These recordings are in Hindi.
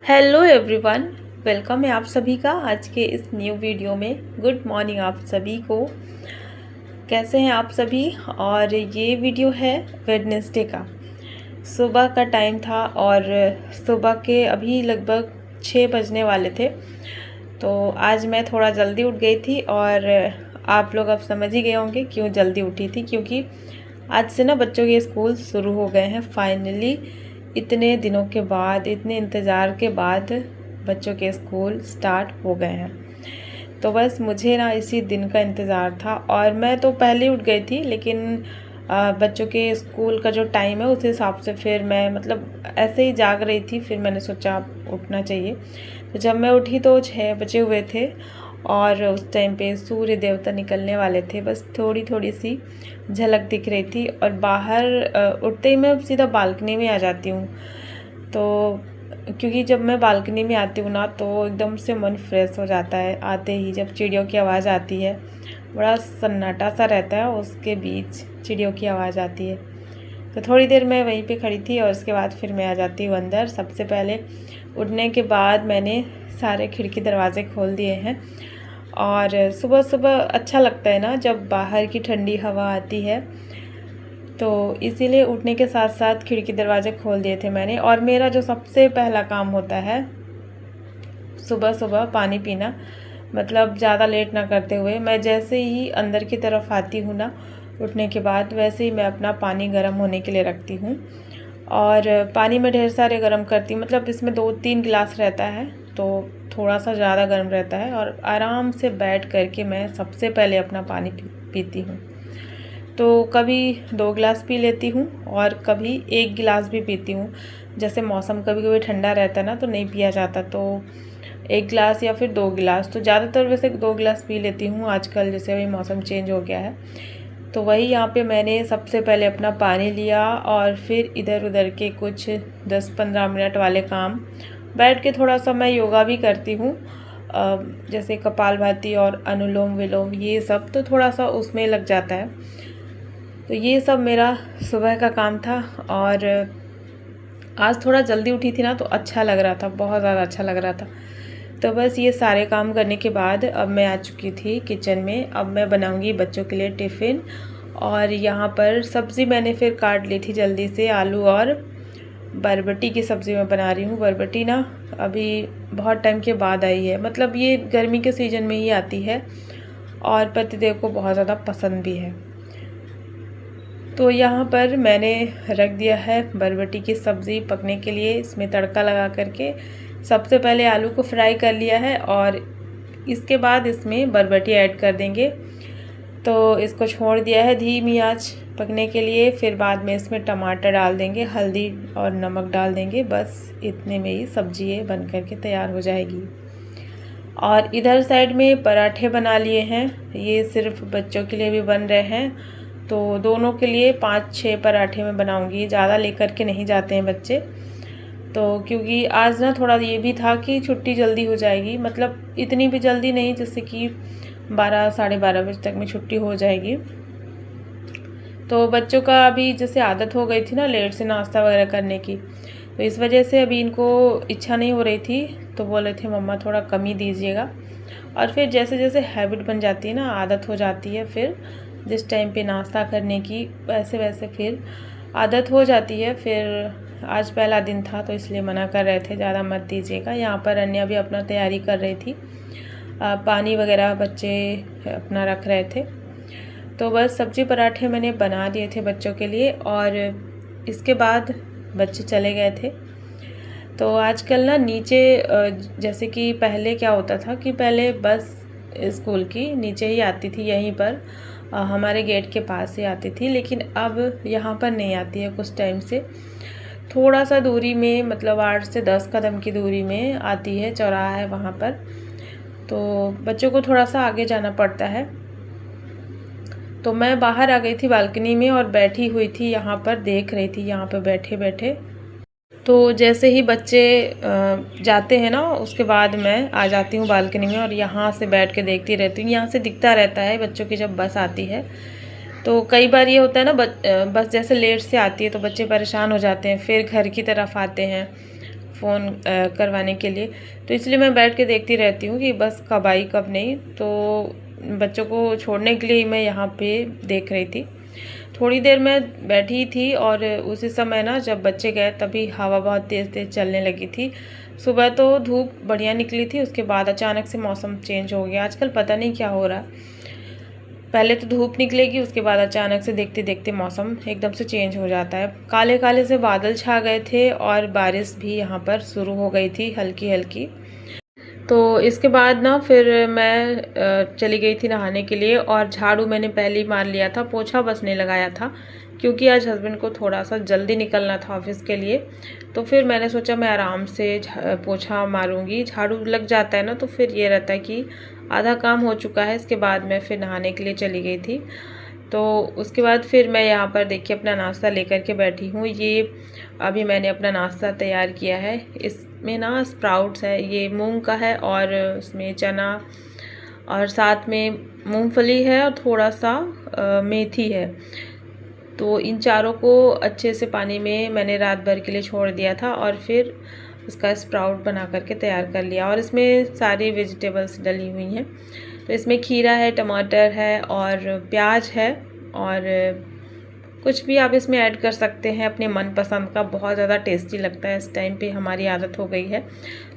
हेलो एवरीवन, वेलकम है आप सभी का आज के इस न्यू वीडियो में। गुड मॉर्निंग आप सभी को। कैसे हैं आप सभी। और ये वीडियो है वेडनेसडे का। सुबह का टाइम था और सुबह के अभी लगभग 6 बजने वाले थे। तो आज मैं थोड़ा जल्दी उठ गई थी और आप लोग अब समझ ही गए होंगे क्यों जल्दी उठी थी, क्योंकि आज से ना बच्चों के स्कूल शुरू हो गए हैं फाइनली। इतने दिनों के बाद, इतने इंतज़ार के बाद बच्चों के स्कूल स्टार्ट हो गए हैं। तो बस मुझे ना इसी दिन का इंतज़ार था और मैं तो पहले उठ गई थी, लेकिन बच्चों के स्कूल का जो टाइम है उस हिसाब से फिर मैं ऐसे ही जाग रही थी। फिर मैंने सोचा उठना चाहिए। तो जब मैं उठी तो 6 बजे हुए थे और उस टाइम पे सूर्य देवता निकलने वाले थे। बस थोड़ी थोड़ी सी झलक दिख रही थी और बाहर उठते ही मैं सीधा बालकनी में आ जाती हूँ। तो क्योंकि जब मैं बालकनी में आती हूँ ना तो एकदम से मन फ्रेश हो जाता है। आते ही जब चिड़ियों की आवाज़ आती है, बड़ा सन्नाटा सा रहता है, उसके बीच चिड़ियों की आवाज़ आती है। तो थोड़ी देर मैं वहीं पे खड़ी थी और उसके बाद फिर मैं आ जाती हूँ अंदर। सबसे पहले उठने के बाद मैंने सारे खिड़की दरवाजे खोल दिए हैं। और सुबह सुबह अच्छा लगता है ना जब बाहर की ठंडी हवा आती है, तो इसीलिए उठने के साथ साथ खिड़की दरवाजे खोल दिए थे मैंने। और मेरा जो सबसे पहला काम होता है सुबह सुबह पानी पीना। ज़्यादा लेट ना करते हुए मैं जैसे ही अंदर की तरफ आती हूँ ना उठने के बाद, वैसे ही मैं अपना पानी गर्म होने के लिए रखती हूँ। और पानी में ढेर सारे गर्म करती हूँ, इसमें 2-3 गिलास रहता है तो थोड़ा सा ज़्यादा गर्म रहता है। और आराम से बैठ करके मैं सबसे पहले अपना पानी पीती हूँ। तो कभी 2 गिलास पी लेती हूँ और कभी 1 गिलास भी पीती हूँ। जैसे मौसम कभी कभी ठंडा रहता है ना तो नहीं पिया जाता, तो 1 गिलास या फिर 2 गिलास। तो ज़्यादातर वैसे 2 गिलास पी लेती हूँ आजकल, जैसे अभी मौसम चेंज हो गया है। तो वही यहाँ पे मैंने सबसे पहले अपना पानी लिया और फिर इधर उधर के कुछ 10-15 मिनट वाले काम, बैठ के थोड़ा सा मैं योगा भी करती हूँ। जैसे कपालभाति और अनुलोम विलोम ये सब, तो थोड़ा सा उसमें लग जाता है। तो ये सब मेरा सुबह का काम था। और आज थोड़ा जल्दी उठी थी ना तो अच्छा लग रहा था, बहुत ज़्यादा अच्छा लग रहा था। तो बस ये सारे काम करने के बाद अब मैं आ चुकी थी किचन में। अब मैं बनाऊंगी बच्चों के लिए टिफ़िन। और यहाँ पर सब्ज़ी मैंने फिर काट ली थी जल्दी से, आलू और बरबटी की सब्ज़ी मैं बना रही हूँ। बरबटी ना अभी बहुत टाइम के बाद आई है, ये गर्मी के सीज़न में ही आती है और पतिदेव को बहुत ज़्यादा पसंद भी है। तो यहाँ पर मैंने रख दिया है बरबटी की सब्ज़ी पकने के लिए। इसमें तड़का लगा करके सबसे पहले आलू को फ्राई कर लिया है और इसके बाद इसमें बरबटी ऐड कर देंगे। तो इसको छोड़ दिया है धीमी आंच पकने के लिए। फिर बाद में इसमें टमाटर डाल देंगे, हल्दी और नमक डाल देंगे। बस इतने में ही सब्जी ये बन करके तैयार हो जाएगी। और इधर साइड में पराठे बना लिए हैं, ये सिर्फ बच्चों के लिए भी बन रहे हैं। तो दोनों के लिए 5-6 पराठे मैं बनाऊंगी, ज़्यादा लेकर के नहीं जाते हैं बच्चे। तो क्योंकि आज ना थोड़ा ये भी था कि छुट्टी जल्दी हो जाएगी, इतनी भी जल्दी नहीं, जैसे कि 12-12:30 बजे तक में छुट्टी हो जाएगी। तो बच्चों का अभी जैसे आदत हो गई थी ना लेट से नाश्ता वगैरह करने की, तो इस वजह से अभी इनको इच्छा नहीं हो रही थी। तो बोले थे मम्मा थोड़ा कम ही दीजिएगा। और फिर जैसे जैसे हैबिट बन जाती है ना, आदत हो जाती है, फिर जिस टाइम पे नाश्ता करने की वैसे वैसे फिर आदत हो जाती है। फिर आज पहला दिन था तो इसलिए मना कर रहे थे ज़्यादा मत दीजिएगा। यहाँ पर अन्या भी अपना तैयारी कर रही थी, पानी वगैरह बच्चे अपना रख रहे थे। तो बस सब्जी पराठे मैंने बना दिए थे बच्चों के लिए और इसके बाद बच्चे चले गए थे। तो आजकल ना नीचे जैसे कि पहले क्या होता था कि पहले बस स्कूल की नीचे ही आती थी, यहीं पर हमारे गेट के पास ही आती थी। लेकिन अब यहाँ पर नहीं आती है कुछ टाइम से, थोड़ा सा दूरी में 8 से 10 कदम की दूरी में आती है, चौराहा है वहाँ पर। तो बच्चों को थोड़ा सा आगे जाना पड़ता है। तो मैं बाहर आ गई थी बालकनी में और बैठी हुई थी, यहाँ पर देख रही थी, यहाँ पर बैठे बैठे। तो जैसे ही बच्चे जाते हैं ना उसके बाद मैं आ जाती हूँ बालकनी में और यहाँ से बैठ के देखती रहती हूँ। यहाँ से दिखता रहता है बच्चों की जब बस आती है। तो कई बार ये होता है ना बस जैसे लेट से आती है तो बच्चे परेशान हो जाते हैं, फिर घर की तरफ आते हैं, फ़ोन करवाने के लिए। तो इसलिए मैं बैठ के देखती रहती हूँ कि बस कब आई कब नहीं। तो बच्चों को छोड़ने के लिए मैं यहाँ पे देख रही थी। थोड़ी देर मैं बैठी थी और उसी समय ना जब बच्चे गए तभी हवा बहुत तेज़ तेज़ चलने लगी थी। सुबह तो धूप बढ़िया निकली थी, उसके बाद अचानक से मौसम चेंज हो गया। आजकल पता नहीं क्या हो रहा है, पहले तो धूप निकलेगी, उसके बाद अचानक से देखते देखते मौसम एकदम से चेंज हो जाता है। काले काले से बादल छा गए थे और बारिश भी यहाँ पर शुरू हो गई थी हल्की हल्की। तो इसके बाद ना फिर मैं चली गई थी नहाने के लिए और झाड़ू मैंने पहले ही मार लिया था, पोछा बस नहीं लगाया था क्योंकि आज हस्बैंड को थोड़ा सा जल्दी निकलना था ऑफिस के लिए। तो फिर मैंने सोचा मैं आराम से पोछा मारूंगी, झाड़ू लग जाता है ना तो फिर ये रहता है कि आधा काम हो चुका है। इसके बाद मैं फिर नहाने के लिए चली गई थी। तो उसके बाद फिर मैं यहाँ पर देखिए अपना नाश्ता लेकर के बैठी हूँ। ये अभी मैंने अपना नाश्ता तैयार किया है। इसमें ना स्प्राउट्स है, ये मूंग का है और उसमें चना और साथ में मूंगफली है और थोड़ा सा मेथी है। तो इन चारों को अच्छे से पानी में मैंने रात भर के लिए छोड़ दिया था और फिर उसका स्प्राउट बना करके तैयार कर लिया। और इसमें सारी वेजिटेबल्स डली हुई हैं। तो इसमें खीरा है, टमाटर है और प्याज है और कुछ भी आप इसमें ऐड कर सकते हैं अपने मनपसंद का। बहुत ज़्यादा टेस्टी लगता है, इस टाइम पे हमारी आदत हो गई है।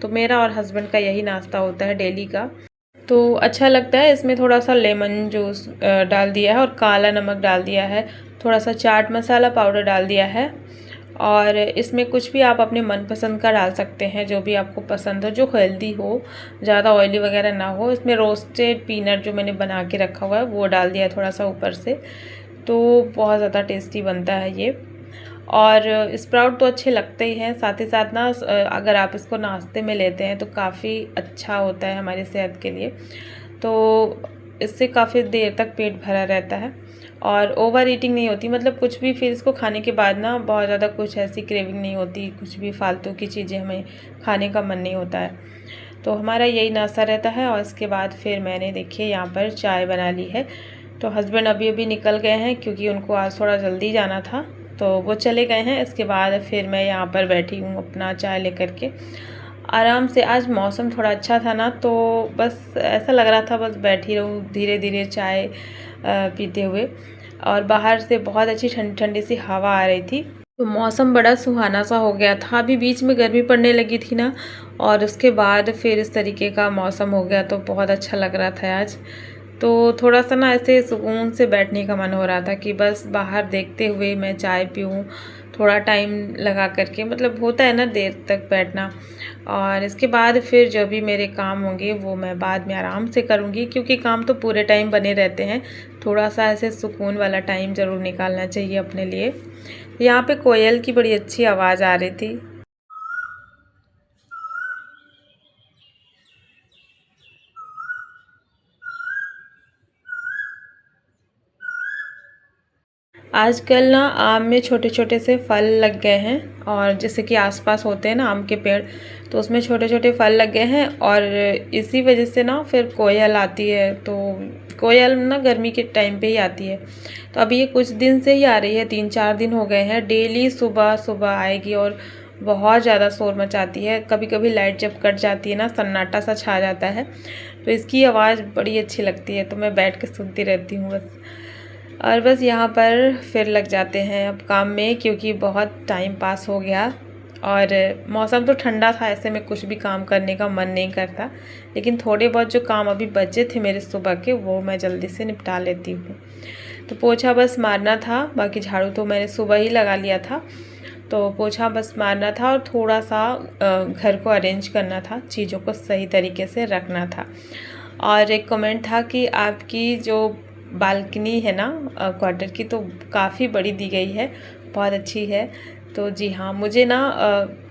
तो मेरा और हस्बैंड का यही नाश्ता होता है डेली का, तो अच्छा लगता है। इसमें थोड़ा सा लेमन जूस डाल दिया है और काला नमक डाल दिया है, थोड़ा सा चाट मसाला पाउडर डाल दिया है और इसमें कुछ भी आप अपने मनपसंद का डाल सकते हैं, जो भी आपको पसंद हो, जो हेल्दी हो, ज़्यादा ऑयली वगैरह ना हो। इसमें रोस्टेड पीनट जो मैंने बना के रखा हुआ है वो डाल दिया है थोड़ा सा ऊपर से, तो बहुत ज़्यादा टेस्टी बनता है ये। और स्प्राउट तो अच्छे लगते ही हैं, साथ ही साथ ना अगर आप इसको नाश्ते में लेते हैं तो काफ़ी अच्छा होता है हमारी सेहत के लिए। तो इससे काफ़ी देर तक पेट भरा रहता है और ओवर ईटिंग नहीं होती, मतलब कुछ भी फिर इसको खाने के बाद ना बहुत ज़्यादा कुछ ऐसी क्रेविंग नहीं होती, कुछ भी फालतू की चीज़ें हमें खाने का मन नहीं होता है। तो हमारा यही नाश्ता रहता है। और इसके बाद फिर मैंने देखिए यहाँ पर चाय बना ली है। तो हस्बैंड अभी अभी निकल गए हैं क्योंकि उनको आज थोड़ा जल्दी जाना था, तो वो चले गए हैं। इसके बाद फिर मैं यहाँ पर बैठी हूँ अपना चाय लेकर के आराम से। आज मौसम थोड़ा अच्छा था ना, तो बस ऐसा लग रहा था बस बैठी रहूँ धीरे धीरे चाय पीते हुए। और बाहर से बहुत अच्छी ठंडी ठंडी सी हवा आ रही थी, तो मौसम बड़ा सुहाना सा हो गया था। अभी बीच में गर्मी पड़ने लगी थी ना, और उसके बाद फिर इस तरीके का मौसम हो गया, तो बहुत अच्छा लग रहा था आज। तो थोड़ा सा ना ऐसे सुकून से बैठने का मन हो रहा था कि बस बाहर देखते हुए मैं चाय पीऊँ, थोड़ा टाइम लगा करके, मतलब होता है ना देर तक बैठना। और इसके बाद फिर जो भी मेरे काम होंगे वो मैं बाद में आराम से करूँगी, क्योंकि काम तो पूरे टाइम बने रहते हैं। थोड़ा सा ऐसे सुकून वाला टाइम ज़रूर निकालना चाहिए अपने लिए। यहाँ पे कोयल की बड़ी अच्छी आवाज़ आ रही थी। आजकल ना आम में छोटे छोटे से फल लग गए हैं, और जैसे कि आसपास होते हैं ना आम के पेड़, तो उसमें छोटे छोटे फल लग गए हैं। और इसी वजह से ना फिर कोयल आती है। तो कोयल ना गर्मी के टाइम पे ही आती है, तो अभी ये कुछ दिन से ही आ रही है, 3-4 दिन हो गए हैं। डेली सुबह सुबह आएगी और बहुत ज़्यादा शोर मचाती है। कभी कभी लाइट जब कट जाती है ना, सन्नाटा सा छा जाता है, तो इसकी आवाज़ बड़ी अच्छी लगती है। तो मैं बैठ के सुनती रहती हूँ बस। और बस यहाँ पर फिर लग जाते हैं अब काम में, क्योंकि बहुत टाइम पास हो गया और मौसम तो ठंडा था, ऐसे में कुछ भी काम करने का मन नहीं करता। लेकिन थोड़े बहुत जो काम अभी बचे थे मेरे सुबह के, वो मैं जल्दी से निपटा लेती हूँ। तो पोछा बस मारना था, बाकी झाड़ू तो मैंने सुबह ही लगा लिया था। तो पोछा बस मारना था और थोड़ा सा घर को अरेंज करना था, चीज़ों को सही तरीके से रखना था। और एक कमेंट था कि आपकी जो बालकनी है ना क्वार्टर की, तो काफ़ी बड़ी दी गई है, बहुत अच्छी है। तो जी हाँ, मुझे ना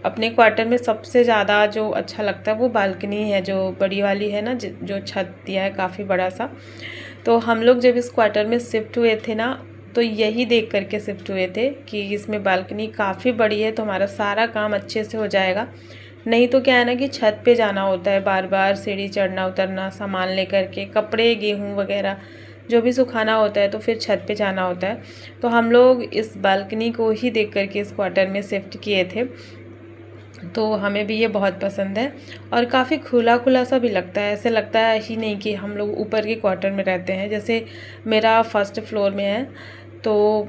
अपने क्वार्टर में सबसे ज़्यादा जो अच्छा लगता है वो बालकनी है, जो बड़ी वाली है ना, जो छत दिया है काफ़ी बड़ा सा। तो हम लोग जब इस क्वार्टर में शिफ्ट हुए थे ना, तो यही देख करके शिफ्ट हुए थे कि इसमें बालकनी काफ़ी बड़ी है, तो हमारा सारा काम अच्छे से हो जाएगा। नहीं तो क्या है ना कि छत पे जाना होता है, बार बार सीढ़ी चढ़ना उतरना, सामान लेकर के, कपड़े गेहूँ वगैरह जो भी सुखाना होता है, तो फिर छत पे जाना होता है। तो हम लोग इस बालकनी को ही देख करके इस क्वार्टर में शिफ्ट किए थे। तो हमें भी ये बहुत पसंद है और काफ़ी खुला खुला सा भी लगता है। ऐसे लगता है ही नहीं कि हम लोग ऊपर के क्वार्टर में रहते हैं। जैसे मेरा फर्स्ट फ्लोर में है तो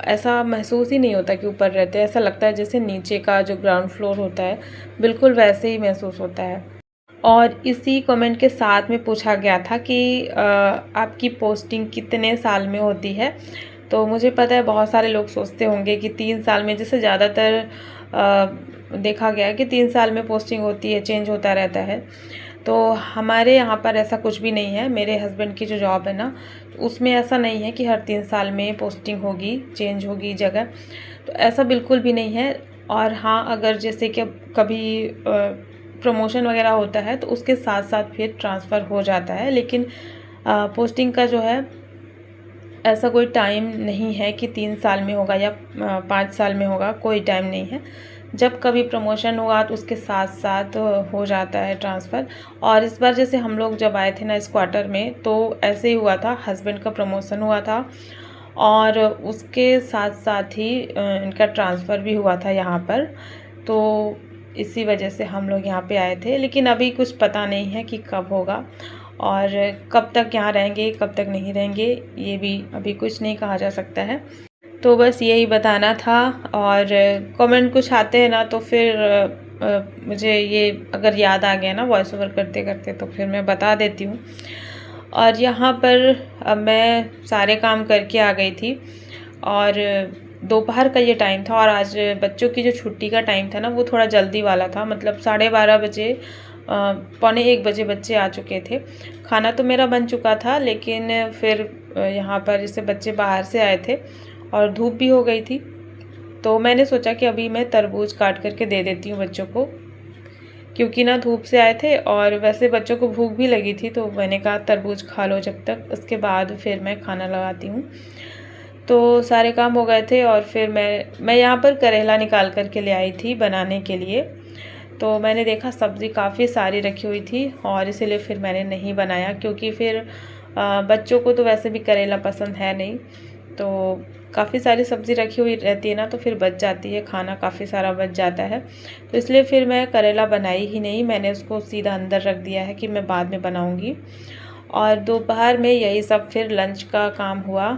ऐसा महसूस ही नहीं होता कि ऊपर रहते हैं। ऐसा लगता है जैसे नीचे का जो ग्राउंड फ्लोर होता है बिल्कुल वैसे ही महसूस होता है। और इसी कमेंट के साथ में पूछा गया था कि आपकी पोस्टिंग कितने साल में होती है। तो मुझे पता है बहुत सारे लोग सोचते होंगे कि 3 साल में, जैसे ज़्यादातर देखा गया है कि 3 साल में पोस्टिंग होती है, चेंज होता रहता है। तो हमारे यहाँ पर ऐसा कुछ भी नहीं है। मेरे हस्बैंड की जो जॉब है ना, उसमें ऐसा नहीं है कि हर 3 साल में पोस्टिंग होगी, चेंज होगी जगह, तो ऐसा बिल्कुल भी नहीं है। और हाँ, अगर जैसे कि कभी प्रमोशन वगैरह होता है तो उसके साथ साथ फिर ट्रांसफ़र हो जाता है, लेकिन पोस्टिंग का जो है ऐसा कोई टाइम नहीं है कि 3 साल में होगा या 5 साल में होगा, कोई टाइम नहीं है। जब कभी प्रमोशन हुआ तो उसके साथ साथ हो जाता है ट्रांसफ़र। और इस बार जैसे हम लोग जब आए थे ना इस क्वार्टर में, तो ऐसे ही हुआ था, हस्बैंड का प्रमोशन हुआ था और उसके साथ साथ ही इनका ट्रांसफ़र भी हुआ था यहाँ पर। तो इसी वजह से हम लोग यहाँ पे आए थे, लेकिन अभी कुछ पता नहीं है कि कब होगा और कब तक यहाँ रहेंगे, कब तक नहीं रहेंगे, ये भी अभी कुछ नहीं कहा जा सकता है। तो बस यही बताना था। और कमेंट कुछ आते हैं ना तो फिर मुझे ये अगर याद आ गया ना वॉइस ओवर करते करते, तो फिर मैं बता देती हूँ। और यहाँ पर अब मैं सारे काम करके आ गई थी और दोपहर का ये टाइम था और आज बच्चों की जो छुट्टी का टाइम था ना वो थोड़ा जल्दी वाला था, मतलब 12:30 बजे, 12:45 बजे बच्चे आ चुके थे। खाना तो मेरा बन चुका था, लेकिन फिर यहाँ पर जैसे बच्चे बाहर से आए थे और धूप भी हो गई थी, तो मैंने सोचा कि अभी मैं तरबूज काट करके दे देती हूँ बच्चों को, क्योंकि ना धूप से आए थे और वैसे बच्चों को भूख भी लगी थी, तो मैंने कहा तरबूज खा लो जब तक, उसके बाद फिर मैं खाना लगाती हूँ। तो सारे काम हो गए थे और फिर मैं यहाँ पर करेला निकाल कर के ले आई थी बनाने के लिए। तो मैंने देखा सब्ज़ी काफ़ी सारी रखी हुई थी और इसीलिए फिर मैंने नहीं बनाया, क्योंकि फिर बच्चों को तो वैसे भी करेला पसंद है नहीं। तो काफ़ी सारी सब्ज़ी रखी हुई रहती है ना, तो फिर बच जाती है, खाना काफ़ी सारा बच जाता है। तो इसलिए फिर मैं करेला बनाई ही नहीं, मैंने उसको सीधा अंदर रख दिया है कि मैं बाद में बनाऊँगी। और दोपहर में यही सब फिर लंच का काम हुआ।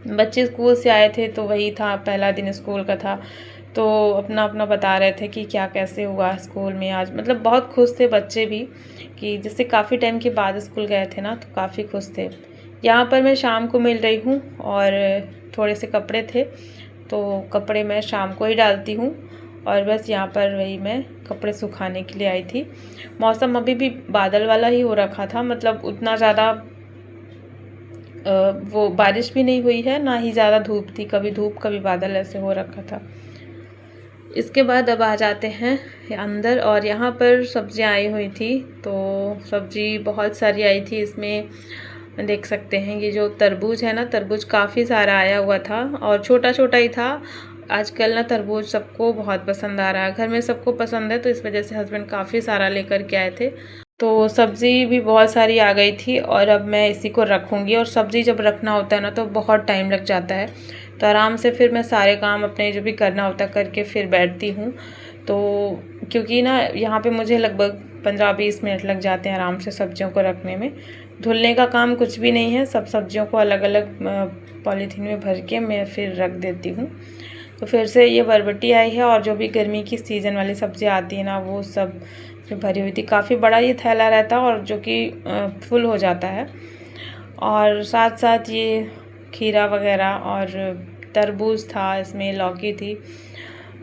बच्चे स्कूल से आए थे तो वही था, पहला दिन स्कूल का था, तो अपना अपना बता रहे थे कि क्या कैसे हुआ स्कूल में आज। मतलब बहुत खुश थे बच्चे भी कि जैसे काफ़ी टाइम के बाद स्कूल गए थे ना, तो काफ़ी खुश थे। यहाँ पर मैं शाम को मिल रही हूँ और थोड़े से कपड़े थे, तो कपड़े मैं शाम को ही डालती हूँ और बस यहाँ पर वही मैं कपड़े सुखाने के लिए आई थी। मौसम अभी भी बादल वाला ही हो रखा था, मतलब उतना ज़्यादा वो बारिश भी नहीं हुई है, ना ही ज़्यादा धूप थी, कभी धूप कभी बादल ऐसे हो रखा था। इसके बाद अब आ जाते हैं अंदर और यहाँ पर सब्जियाँ आई हुई थी, तो सब्जी बहुत सारी आई थी। इसमें देख सकते हैं ये जो तरबूज है ना, तरबूज काफ़ी सारा आया हुआ था और छोटा छोटा ही था। आजकल ना तरबूज सबको बहुत पसंद आ रहा है, घर में सबको पसंद है, तो इस वजह से हस्बैंड काफ़ी सारा लेकर के आए थे। तो सब्ज़ी भी बहुत सारी आ गई थी और अब मैं इसी को रखूँगी। और सब्ज़ी जब रखना होता है ना तो बहुत टाइम लग जाता है, तो आराम से फिर मैं सारे काम अपने जो भी करना होता है करके फिर बैठती हूँ। तो क्योंकि ना यहाँ पे मुझे लगभग 15-20 मिनट लग जाते हैं आराम से सब्जियों को रखने में। धुलने का काम कुछ भी नहीं है, सब सब्जियों को अलग अलग पॉलीथीन में भर के मैं फिर रख देती हूँ। तो फिर से ये बरबटी आई है और जो भी गर्मी की सीज़न वाली सब्ज़ियाँ आती है ना वो सब भरी हुई थी। काफ़ी बड़ा ये थैला रहता है और जो कि फुल हो जाता है। और साथ साथ ये खीरा वगैरह और तरबूज था, इसमें लौकी थी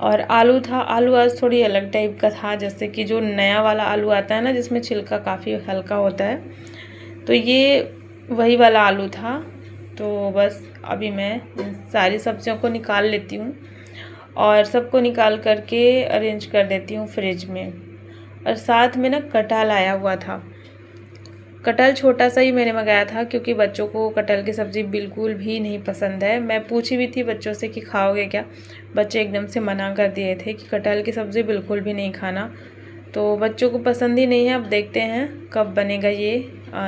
और आलू था। आलू आज थोड़ी अलग टाइप का था, जैसे कि जो नया वाला आलू आता है ना जिसमें छिलका काफ़ी हल्का होता है, तो ये वही वाला आलू था। तो बस अभी मैं इन सारी सब्जियों को निकाल लेती हूँ और सबको निकाल करके अरेंज कर देती हूँ फ्रिज में। और साथ में ना कटहल आया हुआ था। कटहल छोटा सा ही मैंने मंगाया था, क्योंकि बच्चों को कटहल की सब्ज़ी बिल्कुल भी नहीं पसंद है। मैं पूछी भी थी बच्चों से कि खाओगे क्या, बच्चे एकदम से मना कर दिए थे कि कटहल की सब्ज़ी बिल्कुल भी नहीं खाना। तो बच्चों को पसंद ही नहीं है। अब देखते हैं कब बनेगा ये,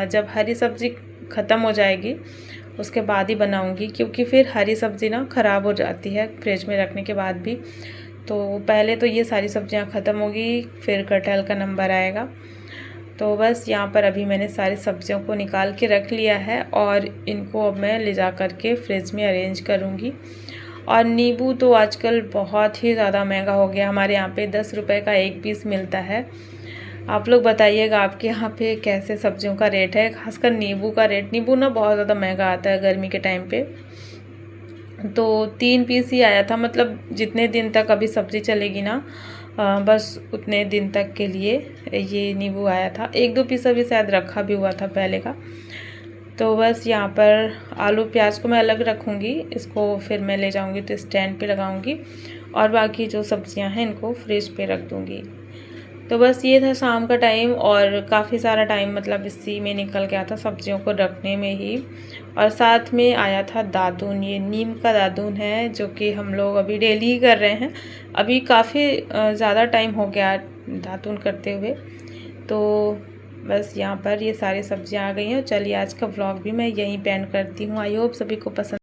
जब हरी सब्ज़ी ख़त्म हो जाएगी उसके बाद ही बनाऊंगी, क्योंकि फिर हरी सब्ज़ी ना ख़राब हो जाती है फ्रिज में रखने के बाद भी। तो पहले तो ये सारी सब्जियां ख़त्म होगी, फिर कटहल का नंबर आएगा। तो बस यहाँ पर अभी मैंने सारी सब्जियों को निकाल के रख लिया है और इनको अब मैं ले जा कर के फ्रिज में अरेंज करूँगी। और नींबू तो आजकल बहुत ही ज़्यादा महंगा हो गया, हमारे यहाँ पे 10 रुपये का एक पीस मिलता है। आप लोग बताइएगा आपके यहाँ पे कैसे सब्जियों का रेट है, खासकर नींबू का रेट। नींबू ना बहुत ज़्यादा महंगा आता है गर्मी के टाइम पे। तो 3 पीस ही आया था, मतलब जितने दिन तक अभी सब्ज़ी चलेगी ना बस उतने दिन तक के लिए ये नींबू आया था। 1-2 पीस अभी शायद रखा भी हुआ था पहले का। तो बस यहाँ पर आलू प्याज को मैं अलग रखूँगी, इसको फिर मैं ले जाऊँगी तो स्टैंड पे लगाऊँगी और बाकी जो सब्जियाँ हैं इनको फ्रिज पे रख दूँगी। तो बस ये था शाम का टाइम और काफ़ी सारा टाइम मतलब इसी में निकल गया था सब्जियों को रखने में ही। और साथ में आया था दातून, ये नीम का दातून है जो कि हम लोग अभी डेली ही कर रहे हैं। अभी काफ़ी ज़्यादा टाइम हो गया दातून करते हुए। तो बस यहाँ पर ये सारी सब्जियाँ आ गई हैं। चलिए आज का व्लॉग भी मैं यहीं पे एंड करती हूँ। आई होप सभी को पसंद